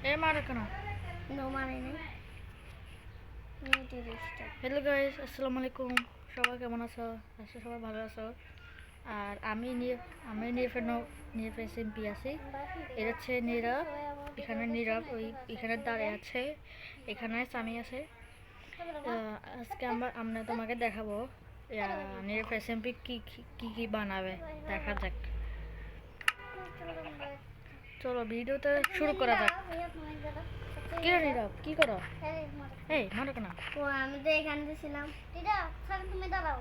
এ মারো কেন? নো মানে নেই। হ্যালো গাইস, আসসালামু আলাইকুম। সবাই কেমন আছো? আশা সবাই ভালো আছো। আর আমি নিয়ে এমপি আছি। এটা হচ্ছে নীরব। এখানে নীরব এখানে দাঁড়িয়ে আছে। এখানে স্বামী আছে। আজকে আমরা তোমাকে দেখাবো নীরব এমপি কি বানাবে, দেখা যাক। চলো ভিডিওটা শুরু করা যাক। কি রে নীরব, কি করো? এই মারো কেন? আমি তো এখানে ছিলাম। দিদা তুমি দাঁড়াও।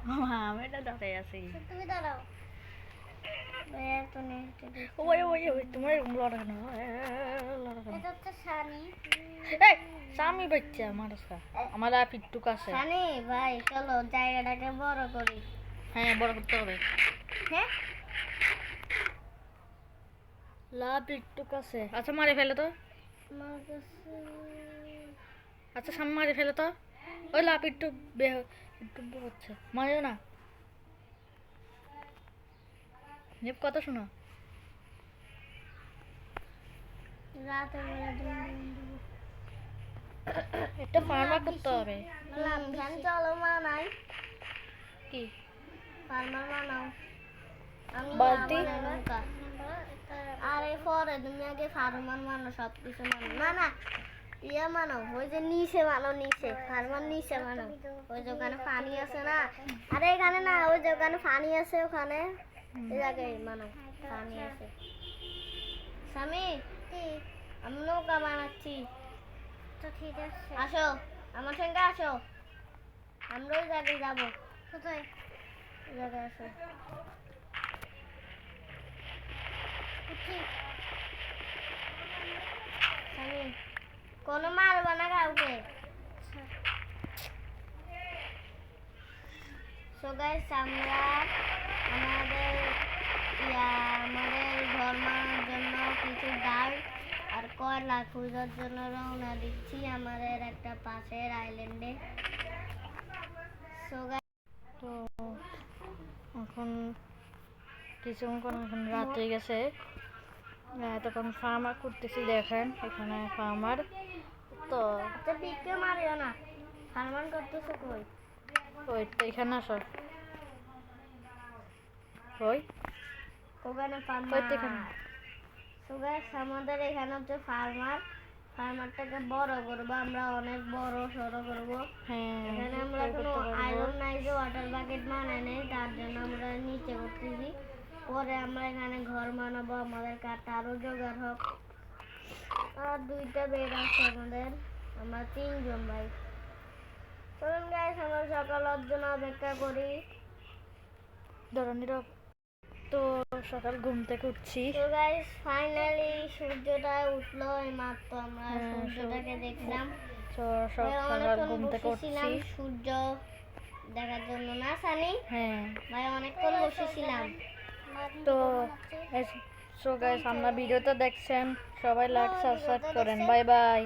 আমি এটা দাঁড়াই আছি। তুমি দাঁড়াও। ওই তোমার লড়া কেন? এটা হচ্ছে সানি। এই স্বামী বাচ্চা আমার আর পিট্টুক আছে। সানি ভাই চলো জায়গাটাকে বড় করি। হ্যাঁ, বড় করতে হবে। হ্যাঁ পিট্টুক আছে। আচ্ছা মারে ফেলে তো। আমার কাছে আচ্ছা সামনে মারে ফেলে তো। ওই পিট্টুক পিট্টুক হচ্ছে, মারেও না। নিপ কথা শোনো। রাতে একটা ফার্মার করতে হবে। চলো মানাই কি ফার্মার বানাও। আমি বালতি? আরে পরে তুমি আগে ফার্মার মানো, সব কিছু মানো। না না ইয়া মানো, ওই যে নিচে মানো, নিচে ফার্মার নিচে মানো। ওই যে ওখানে পানি আছে না, আরে এখানে না, ওই যে ওখানে পানি আছে, ওখানে এই জায়গায় মানো, পানি আছে। স্বামী আমি নৌকা বানাচ্ছি। তো ঠিক আছে, আসো আমার সঙ্গে আসো, আমরা ওই জায়গায় যাবো। কোথায়? ওই জায়গায় আসো। কোনো মারবো না কাউকে। সো গাইস আমরা আমাদের ঘর বানানোর জন্য কিছু ডাল আর কয়লা খোঁজার জন্য রওনা দিচ্ছি আমাদের একটা পাশের আইল্যান্ডে। সো গাইস তো এখন কিছুক্ষণ এখন রাত হয়ে গেছে। তখন ফার্মার করতেছি, দেখেন এখানে ফার্মার। তো আচ্ছা পিককে মারিও না, ফার্মান করতেছো কই? ওই তো এখানে আসো। ওই ওখানে ওই তো ফার্মার। এখানে। সো গাইস আমাদের এখানে হচ্ছে ফার্মারটাকে বড় করবো আমরা, অনেক বড় সড়ো করবো। হ্যাঁ, এখানে আমরা কোনো আয়রন নাই, যে ওয়াটার বাকেট বানাই নেই, তার জন্য আমরা নিচে করতেছি। পরে আমরা এখানে ঘর বানাবো, আমাদের কাঠ আরো জোগাড় হোক। আর 2টা বেড আছে আমাদের, আমরা 3 জন ভাই। চলুন গাইস আমরা সকালের জন্য অপেক্ষা করি। নীরব। তো সকাল ঘুম থেকে উঠছি। তো গাইস ফাইনালি সূর্যটা উঠলো, এই মাত্র আমরা সূর্যটাকে দেখলাম। সকাল ঘুম থেকে উঠছি সূর্য দেখার জন্য, না সানি? হ্যাঁ ভাই অনেকক্ষণ বসেছিলাম। তো সো গাইস, আমরা ভিডিওটা দেখছেন, সবাই লাইক সাবস্ক্রাইব করেন। Bye bye.